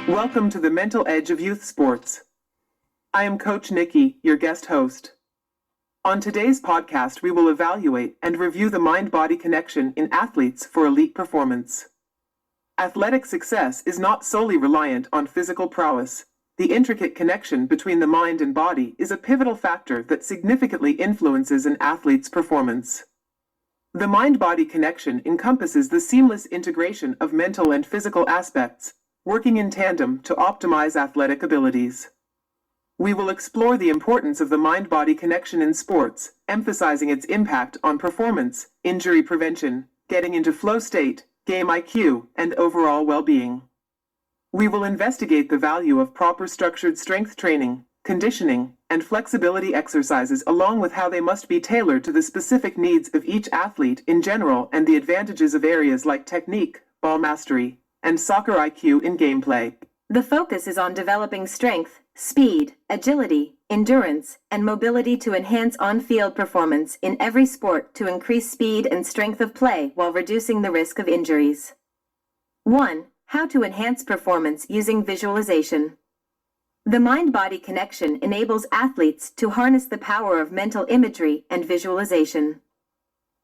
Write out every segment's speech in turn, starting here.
Welcome to the Mental Edge of Youth Sports. I am Coach Nikki, your guest host. On today's podcast, we will evaluate and review the mind-body connection in athletes for elite performance. Athletic success is not solely reliant on physical prowess. The intricate connection between the mind and body is a pivotal factor that significantly influences an athlete's performance. The mind-body connection encompasses the seamless integration of mental and physical aspects, working in tandem to optimize athletic abilities. We will explore the importance of the mind-body connection in sports, emphasizing its impact on performance, injury prevention, getting into flow state, game IQ, and overall well-being. We will investigate the value of proper structured strength training, conditioning, and flexibility exercises along with how they must be tailored to the specific needs of each athlete in general and the advantages of areas like technique, ball mastery, and soccer IQ in gameplay. The focus is on developing strength, speed, agility, endurance, and mobility to enhance on-field performance in every sport to increase speed and strength of play while reducing the risk of injuries. 1. How to enhance performance using visualization. The mind-body connection enables athletes to harness the power of mental imagery and visualization.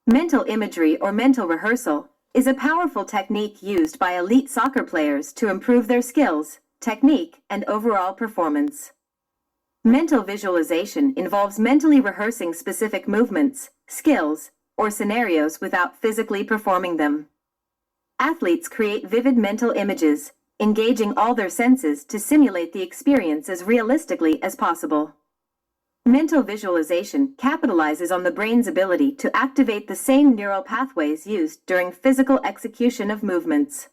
Mental imagery or mental rehearsal is a powerful technique used by elite soccer players to improve their skills, technique, and overall performance. Mental visualization involves mentally rehearsing specific movements, skills, or scenarios without physically performing them. Athletes create vivid mental images, engaging all their senses to simulate the experience as realistically as possible. Mental visualization capitalizes on the brain's ability to activate the same neural pathways used during physical execution of movements.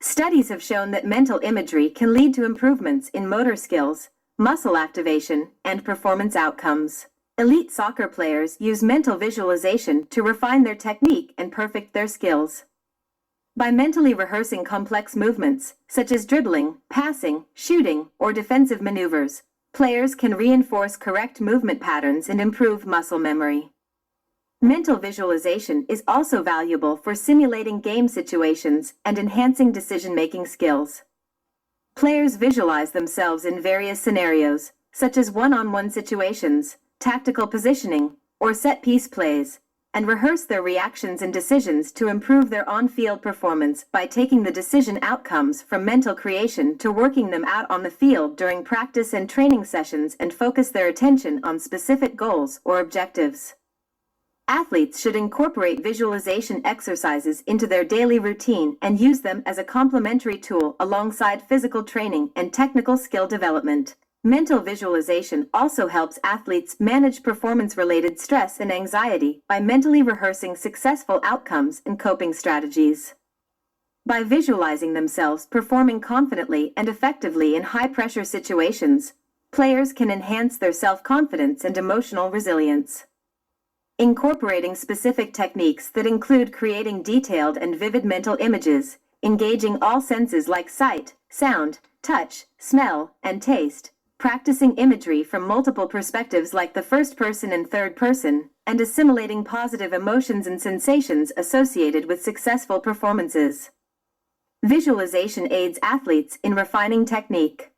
Studies have shown that mental imagery can lead to improvements in motor skills, muscle activation, and performance outcomes. Elite soccer players use mental visualization to refine their technique and perfect their skills. By mentally rehearsing complex movements, such as dribbling, passing, shooting, or defensive maneuvers, players can reinforce correct movement patterns and improve muscle memory. Mental visualization is also valuable for simulating game situations and enhancing decision-making skills. Players visualize themselves in various scenarios, such as one-on-one situations, tactical positioning, or set-piece plays, and rehearse their reactions and decisions to improve their on-field performance by taking the decision outcomes from mental creation to working them out on the field during practice and training sessions and focus their attention on specific goals or objectives. Athletes should incorporate visualization exercises into their daily routine and use them as a complementary tool alongside physical training and technical skill development. Mental visualization also helps athletes manage performance-related stress and anxiety by mentally rehearsing successful outcomes and coping strategies. By visualizing themselves performing confidently and effectively in high-pressure situations, players can enhance their self-confidence and emotional resilience. Incorporating specific techniques that include creating detailed and vivid mental images, engaging all senses like sight, sound, touch, smell, and taste, practicing imagery from multiple perspectives like the first person and third person, and assimilating positive emotions and sensations associated with successful performances. Visualization aids athletes in refining technique.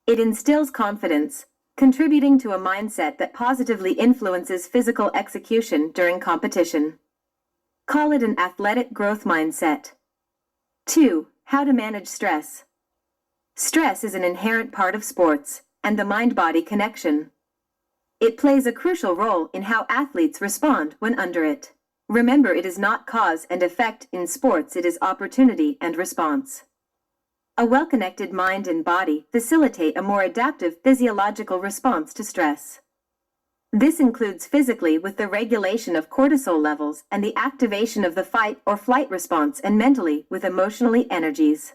It instills confidence, contributing to a mindset that positively influences physical execution during competition. Call it an athletic growth mindset. 2. How to manage stress. Stress is an inherent part of sports and the mind-body connection. It plays a crucial role in how athletes respond when under it. Remember, it is not cause and effect in sports, it is opportunity and response. A well-connected mind and body facilitate a more adaptive physiological response to stress. This includes physically with the regulation of cortisol levels and the activation of the fight or flight response, and mentally with emotionally energies.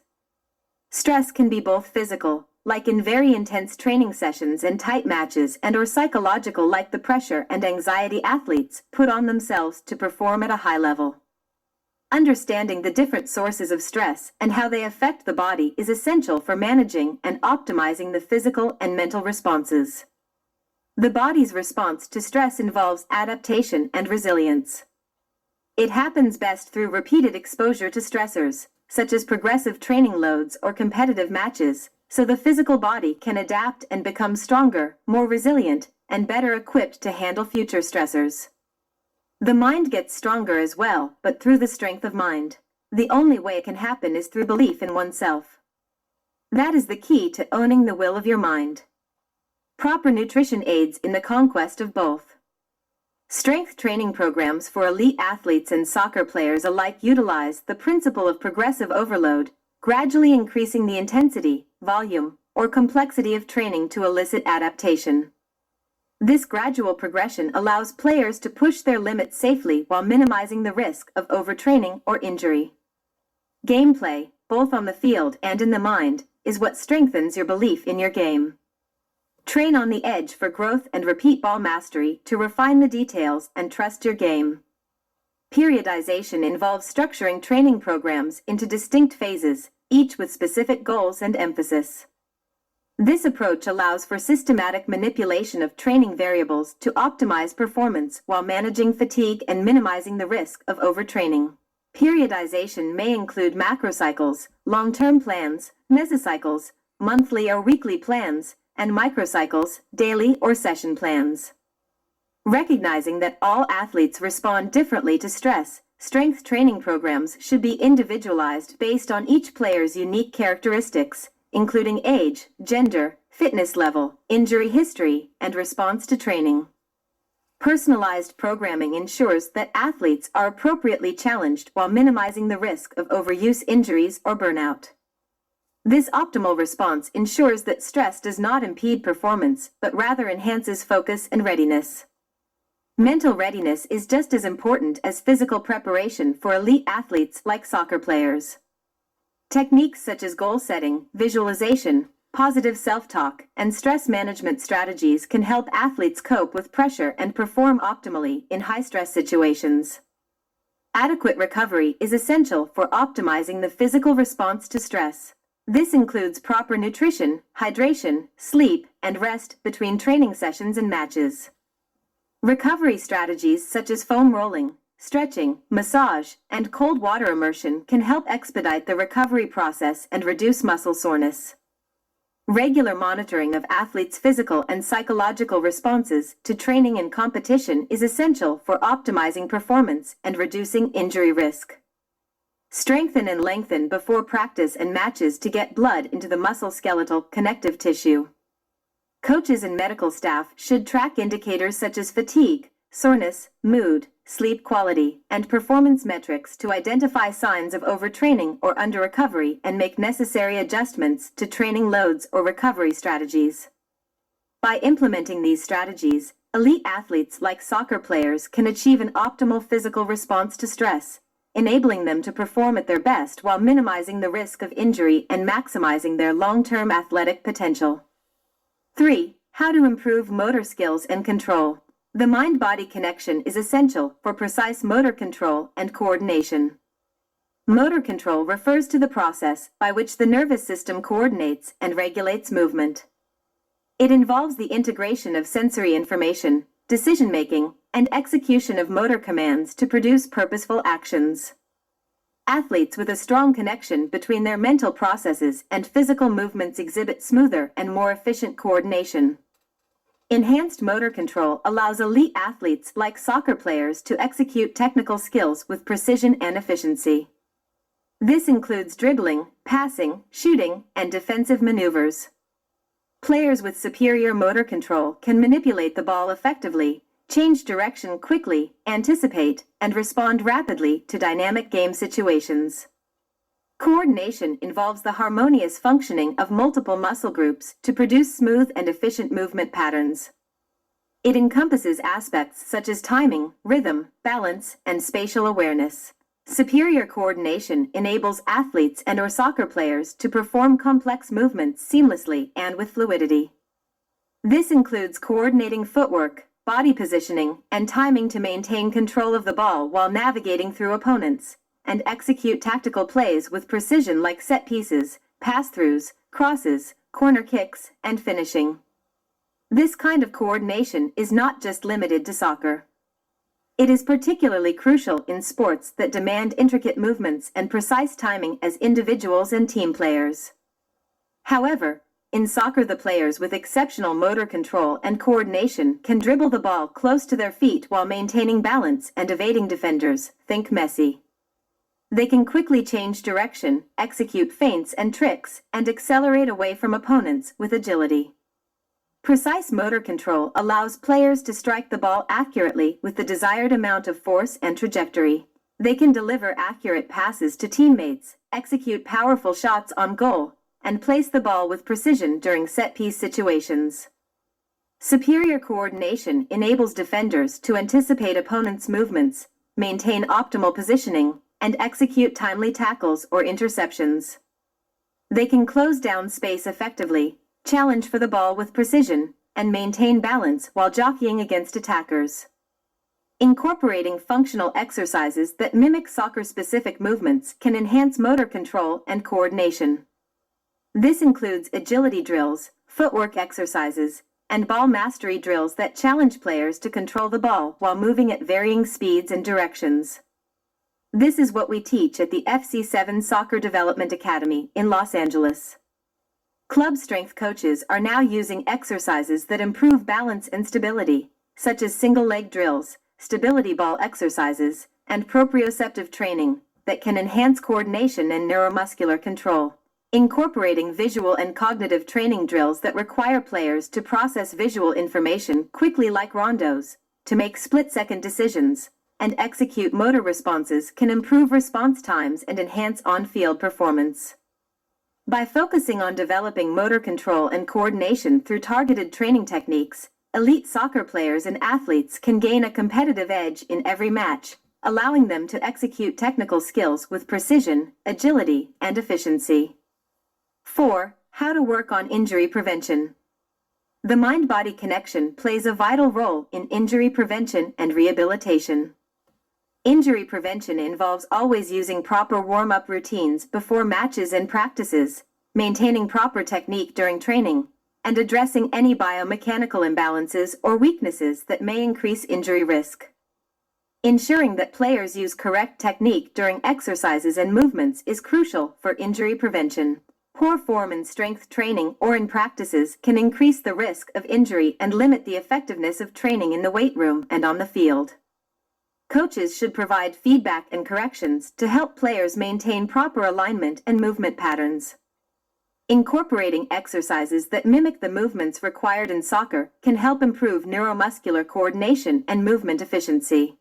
Stress can be both physical, like in very intense training sessions and tight matches, and or psychological, like the pressure and anxiety athletes put on themselves to perform at a high level. Understanding the different sources of stress and how they affect the body is essential for managing and optimizing the physical and mental responses. The body's response to stress involves adaptation and resilience. It happens best through repeated exposure to stressors, such as progressive training loads or competitive matches, so the physical body can adapt and become stronger, more resilient, and better equipped to handle future stressors. The mind gets stronger as well, but through the strength of mind. The only way it can happen is through belief in oneself. That is the key to owning the will of your mind. Proper nutrition aids in the conquest of both. Strength training programs for elite athletes and soccer players alike utilize the principle of progressive overload, gradually increasing the intensity, volume, or complexity of training to elicit adaptation. This gradual progression allows players to push their limits safely while minimizing the risk of overtraining or injury. Gameplay, both on the field and in the mind, is what strengthens your belief in your game. Train on the edge for growth and repeat ball mastery to refine the details and trust your game. Periodization involves structuring training programs into distinct phases, each with specific goals and emphasis. This approach allows for systematic manipulation of training variables to optimize performance while managing fatigue and minimizing the risk of overtraining. Periodization may include macrocycles, long-term plans, mesocycles, monthly or weekly plans, and microcycles, daily or session plans. Recognizing that all athletes respond differently to stress, strength training programs should be individualized based on each player's unique characteristics, including age, gender, fitness level, injury history, and response to training. Personalized programming ensures that athletes are appropriately challenged while minimizing the risk of overuse injuries or burnout. This optimal response ensures that stress does not impede performance, but rather enhances focus and readiness. Mental readiness is just as important as physical preparation for elite athletes like soccer players. Techniques such as goal setting, visualization, positive self-talk, and stress management strategies can help athletes cope with pressure and perform optimally in high-stress situations. Adequate recovery is essential for optimizing the physical response to stress. This includes proper nutrition, hydration, sleep, and rest between training sessions and matches. Recovery strategies such as foam rolling, stretching, massage, and cold water immersion can help expedite the recovery process and reduce muscle soreness. Regular monitoring of athletes' physical and psychological responses to training and competition is essential for optimizing performance and reducing injury risk. Strengthen and lengthen before practice and matches to get blood into the musculoskeletal connective tissue. Coaches and medical staff should track indicators such as fatigue, soreness, mood, sleep quality, and performance metrics to identify signs of overtraining or under-recovery and make necessary adjustments to training loads or recovery strategies. By implementing these strategies, elite athletes like soccer players can achieve an optimal physical response to stress, enabling them to perform at their best while minimizing the risk of injury and maximizing their long-term athletic potential. 3. How to improve motor skills and control. The mind-body connection is essential for precise motor control and coordination. Motor control refers to the process by which the nervous system coordinates and regulates movement. It involves the integration of sensory information, decision-making, and execution of motor commands to produce purposeful actions. Athletes with a strong connection between their mental processes and physical movements exhibit smoother and more efficient coordination. Enhanced motor control allows elite athletes like soccer players to execute technical skills with precision and efficiency. This includes dribbling, passing, shooting, and defensive maneuvers. Players with superior motor control can manipulate the ball effectively, change direction quickly, anticipate, and respond rapidly to dynamic game situations. Coordination involves the harmonious functioning of multiple muscle groups to produce smooth and efficient movement patterns. It encompasses aspects such as timing, rhythm, balance, and spatial awareness. Superior coordination enables athletes and/or soccer players to perform complex movements seamlessly and with fluidity. This includes coordinating footwork, body positioning, and timing to maintain control of the ball while navigating through opponents, and execute tactical plays with precision like set pieces, pass-throughs, crosses, corner kicks, and finishing. This kind of coordination is not just limited to soccer. It is particularly crucial in sports that demand intricate movements and precise timing as individuals and team players. However, in soccer, the players with exceptional motor control and coordination can dribble the ball close to their feet while maintaining balance and evading defenders. Think Messi. They can quickly change direction, execute feints and tricks, and accelerate away from opponents with agility. Precise motor control allows players to strike the ball accurately with the desired amount of force and trajectory. They can deliver accurate passes to teammates, execute powerful shots on goal, and place the ball with precision during set-piece situations. Superior coordination enables defenders to anticipate opponents' movements, maintain optimal positioning, and execute timely tackles or interceptions. They can close down space effectively, challenge for the ball with precision, and maintain balance while jockeying against attackers. Incorporating functional exercises that mimic soccer-specific movements can enhance motor control and coordination. This includes agility drills, footwork exercises, and ball mastery drills that challenge players to control the ball while moving at varying speeds and directions. This is what we teach at the FC7 Soccer Development Academy in Los Angeles. Club strength coaches are now using exercises that improve balance and stability, such as single leg drills, stability ball exercises, and proprioceptive training that can enhance coordination and neuromuscular control. Incorporating visual and cognitive training drills that require players to process visual information quickly like rondos, to make split-second decisions, and execute motor responses can improve response times and enhance on-field performance. By focusing on developing motor control and coordination through targeted training techniques, elite soccer players and athletes can gain a competitive edge in every match, allowing them to execute technical skills with precision, agility, and efficiency. 4. How to work on injury prevention. The mind-body connection plays a vital role in injury prevention and rehabilitation. Injury prevention involves always using proper warm-up routines before matches and practices, maintaining proper technique during training, and addressing any biomechanical imbalances or weaknesses that may increase injury risk. Ensuring that players use correct technique during exercises and movements is crucial for injury prevention. Poor form in strength training or in practices can increase the risk of injury and limit the effectiveness of training in the weight room and on the field. Coaches should provide feedback and corrections to help players maintain proper alignment and movement patterns. Incorporating exercises that mimic the movements required in soccer can help improve neuromuscular coordination and movement efficiency.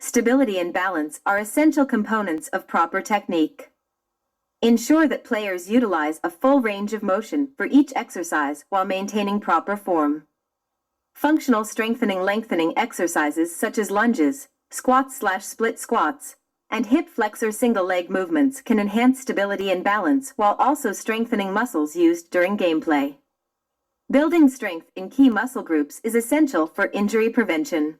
Stability and balance are essential components of proper technique. Ensure that players utilize a full range of motion for each exercise while maintaining proper form. Functional strengthening lengthening exercises such as lunges, squats/split squats, and hip flexor single leg movements can enhance stability and balance while also strengthening muscles used during gameplay. Building strength in key muscle groups is essential for injury prevention.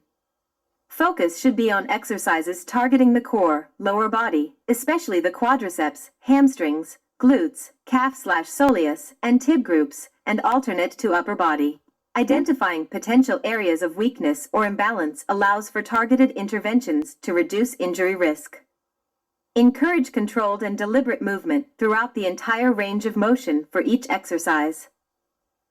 Focus should be on exercises targeting the core, lower body, especially the quadriceps, hamstrings, glutes, calf/soleus, and tib groups, and alternate to upper body. Identifying potential areas of weakness or imbalance allows for targeted interventions to reduce injury risk. Encourage controlled and deliberate movement throughout the entire range of motion for each exercise.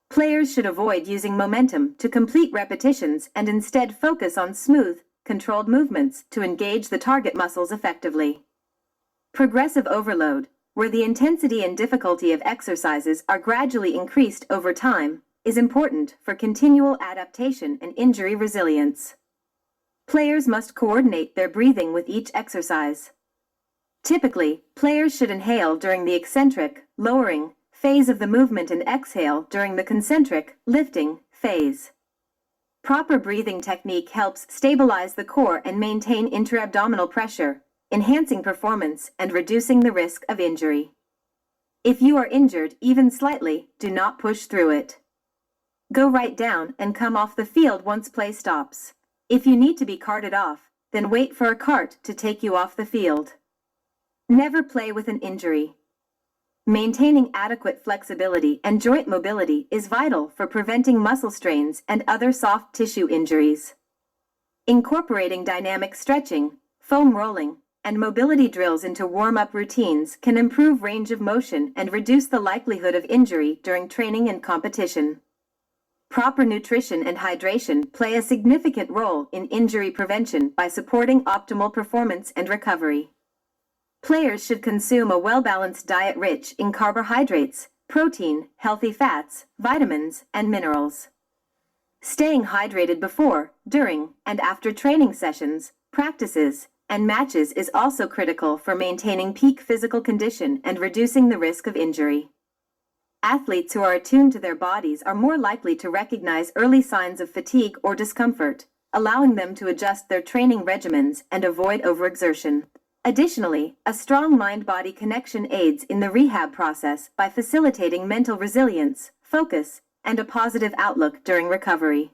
Players should avoid using momentum to complete repetitions and instead focus on smooth, controlled movements to engage the target muscles effectively. Progressive overload, where the intensity and difficulty of exercises are gradually increased over time, is important for continual adaptation and injury resilience. Players must coordinate their breathing with each exercise. Typically, players should inhale during the eccentric, lowering phase of the movement and exhale during the concentric, lifting phase. Proper breathing technique helps stabilize the core and maintain intra-abdominal pressure, enhancing performance and reducing the risk of injury. If you are injured even slightly, do not push through it. Go right down and come off the field once play stops. If you need to be carted off, then wait for a cart to take you off the field. Never play with an injury. Maintaining adequate flexibility and joint mobility is vital for preventing muscle strains and other soft tissue injuries. Incorporating dynamic stretching, foam rolling, and mobility drills into warm-up routines can improve range of motion and reduce the likelihood of injury during training and competition. Proper nutrition and hydration play a significant role in injury prevention by supporting optimal performance and recovery. Players should consume a well-balanced diet rich in carbohydrates, protein, healthy fats, vitamins, and minerals. Staying hydrated before, during, and after training sessions, practices, and matches is also critical for maintaining peak physical condition and reducing the risk of injury. Athletes who are attuned to their bodies are more likely to recognize early signs of fatigue or discomfort, allowing them to adjust their training regimens and avoid overexertion. Additionally, a strong mind-body connection aids in the rehab process by facilitating mental resilience, focus, and a positive outlook during recovery.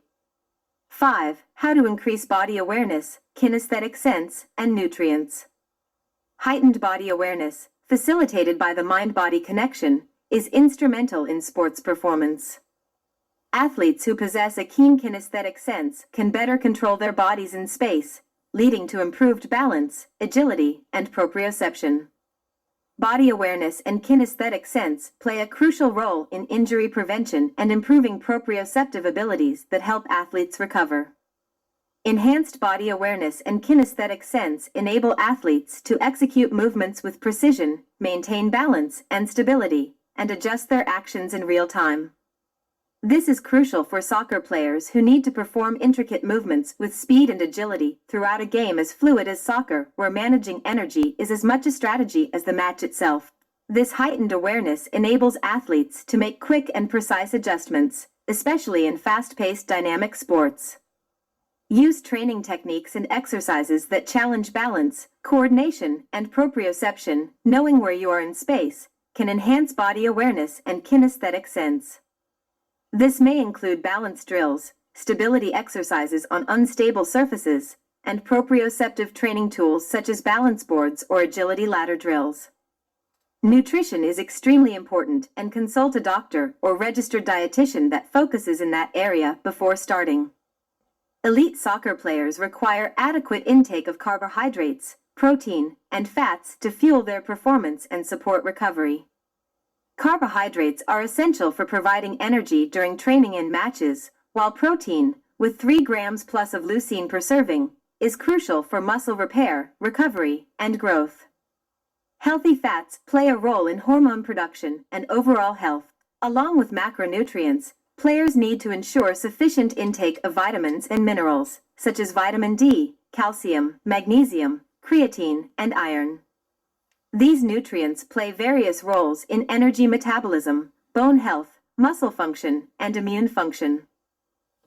5. How to increase body awareness, kinesthetic sense, and nutrients. Heightened body awareness, facilitated by the mind-body connection, is instrumental in sports performance. Athletes who possess a keen kinesthetic sense can better control their bodies in space, leading to improved balance, agility, and proprioception. Body awareness and kinesthetic sense play a crucial role in injury prevention and improving proprioceptive abilities that help athletes recover. Enhanced body awareness and kinesthetic sense enable athletes to execute movements with precision, maintain balance and stability, and adjust their actions in real time. This is crucial for soccer players who need to perform intricate movements with speed and agility throughout a game as fluid as soccer, where managing energy is as much a strategy as the match itself. This heightened awareness enables athletes to make quick and precise adjustments, especially in fast-paced dynamic sports. Use training techniques and exercises that challenge balance, coordination, and proprioception. Knowing where you are in space can enhance body awareness and kinesthetic sense. This may include balance drills, stability exercises on unstable surfaces, and proprioceptive training tools such as balance boards or agility ladder drills. Nutrition is extremely important, and consult a doctor or registered dietitian that focuses in that area before starting. Elite soccer players require adequate intake of carbohydrates, protein, and fats to fuel their performance and support recovery. Carbohydrates are essential for providing energy during training and matches, while protein, with 3 grams plus of leucine per serving, is crucial for muscle repair, recovery, and growth. Healthy fats play a role in hormone production and overall health. Along with macronutrients, players need to ensure sufficient intake of vitamins and minerals, such as vitamin D, calcium, magnesium, creatine, and iron. These nutrients play various roles in energy metabolism, bone health, muscle function, and immune function.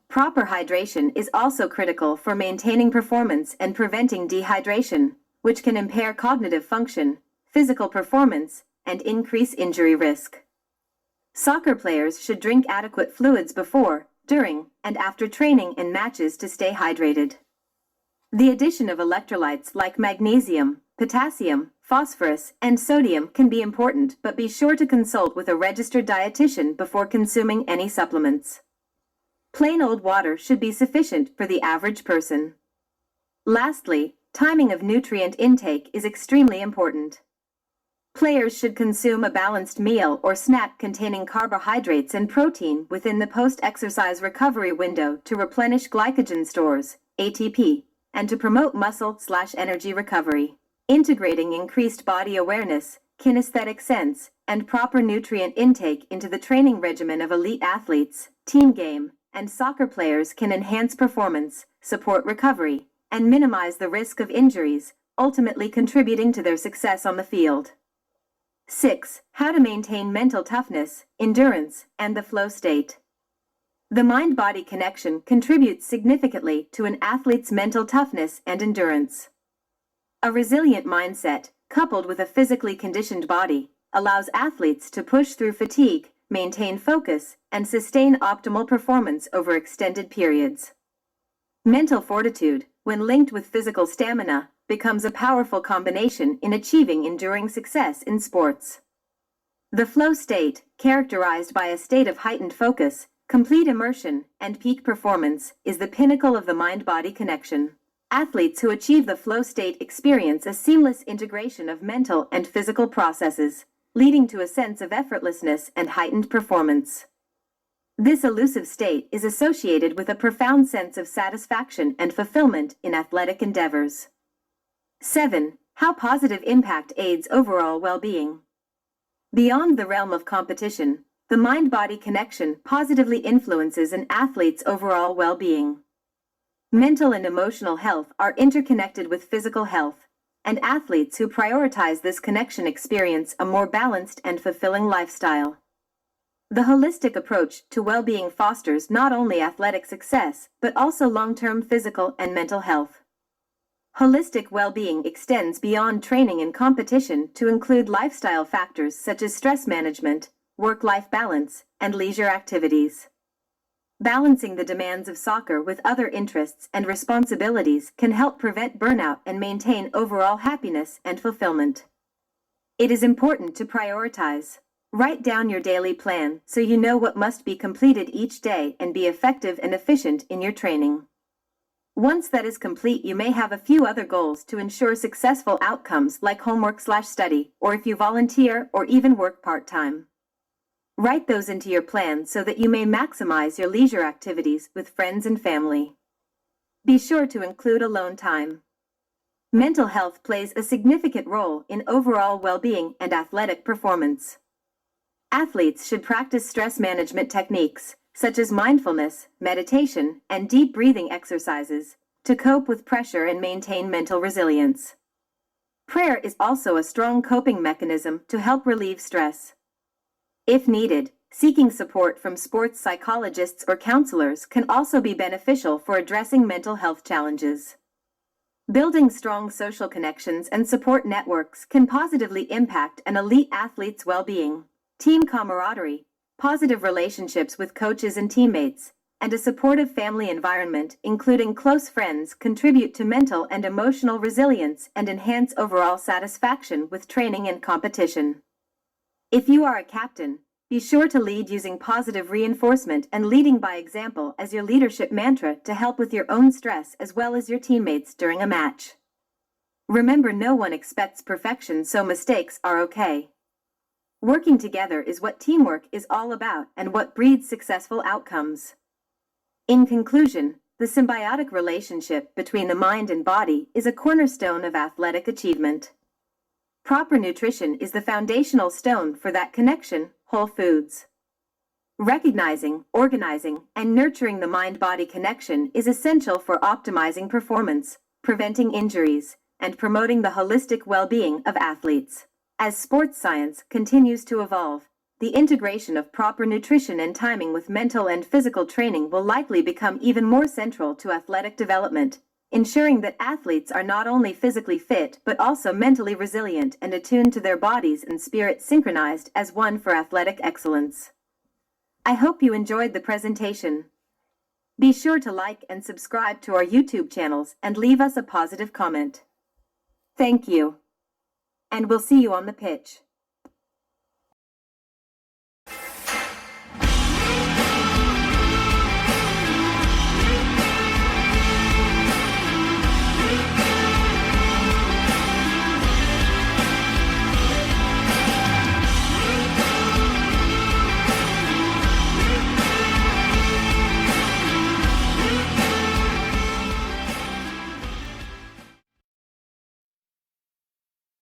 Proper hydration is also critical for maintaining performance and preventing dehydration, which can impair cognitive function, physical performance, and increase injury risk. Soccer players should drink adequate fluids before, during, and after training and matches to stay hydrated. The addition of electrolytes like magnesium, potassium, phosphorus, and sodium can be important, but be sure to consult with a registered dietitian before consuming any supplements. Plain old water should be sufficient for the average person. Lastly, timing of nutrient intake is extremely important. Players should consume a balanced meal or snack containing carbohydrates and protein within the post-exercise recovery window to replenish glycogen stores, ATP, and to promote muscle/energy recovery. Integrating increased body awareness, kinesthetic sense, and proper nutrient intake into the training regimen of elite athletes, team game, and soccer players can enhance performance, support recovery, and minimize the risk of injuries, ultimately contributing to their success on the field. 6. How to maintain mental toughness, endurance, and the flow state. The mind-body connection contributes significantly to an athlete's mental toughness and endurance. A resilient mindset, coupled with a physically conditioned body, allows athletes to push through fatigue, maintain focus, and sustain optimal performance over extended periods. Mental fortitude, when linked with physical stamina, becomes a powerful combination in achieving enduring success in sports. The flow state, characterized by a state of heightened focus, Complete immersion and peak performance is the pinnacle of the mind-body connection. Athletes who achieve the flow state experience a seamless integration of mental and physical processes, leading to a sense of effortlessness and heightened performance. This elusive state is associated with a profound sense of satisfaction and fulfillment in athletic endeavors. 7. How positive impact aids overall well-being. Beyond the realm of competition, the mind-body connection positively influences an athlete's overall well-being. Mental and emotional health are interconnected with physical health, and athletes who prioritize this connection experience a more balanced and fulfilling lifestyle. The holistic approach to well-being fosters not only athletic success, but also long-term physical and mental health. Holistic well-being extends beyond training and competition to include lifestyle factors such as stress management, work-life balance, and leisure activities. Balancing the demands of soccer with other interests and responsibilities can help prevent burnout and maintain overall happiness and fulfillment. It is important to prioritize. Write down your daily plan so you know what must be completed each day and be effective and efficient in your training. Once that is complete, you may have a few other goals to ensure successful outcomes like homework/study, or if you volunteer or even work part-time. Write those into your plan so that you may maximize your leisure activities with friends and family. Be sure to include alone time. Mental health plays a significant role in overall well-being and athletic performance. Athletes should practice stress management techniques, such as mindfulness, meditation, and deep breathing exercises, to cope with pressure and maintain mental resilience. Prayer is also a strong coping mechanism to help relieve stress. If needed, seeking support from sports psychologists or counselors can also be beneficial for addressing mental health challenges. Building strong social connections and support networks can positively impact an elite athlete's well-being. Team camaraderie, positive relationships with coaches and teammates, and a supportive family environment, including close friends, contribute to mental and emotional resilience and enhance overall satisfaction with training and competition. If you are a captain, be sure to lead using positive reinforcement and leading by example as your leadership mantra to help with your own stress as well as your teammates during a match. Remember, no one expects perfection, so mistakes are okay. Working together is what teamwork is all about and what breeds successful outcomes. In conclusion, the symbiotic relationship between the mind and body is a cornerstone of athletic achievement. Proper nutrition is the foundational stone for that connection. Whole foods. Recognizing, organizing, and nurturing the mind-body connection is essential for optimizing performance, preventing injuries, and promoting the holistic well-being of athletes. As sports science continues to evolve, the integration of proper nutrition and timing with mental and physical training will likely become even more central to athletic development, ensuring that athletes are not only physically fit but also mentally resilient and attuned to their bodies and spirit, synchronized as one for athletic excellence. I hope you enjoyed the presentation. Be sure to like and subscribe to our YouTube channels and leave us a positive comment. Thank you. And we'll see you on the pitch.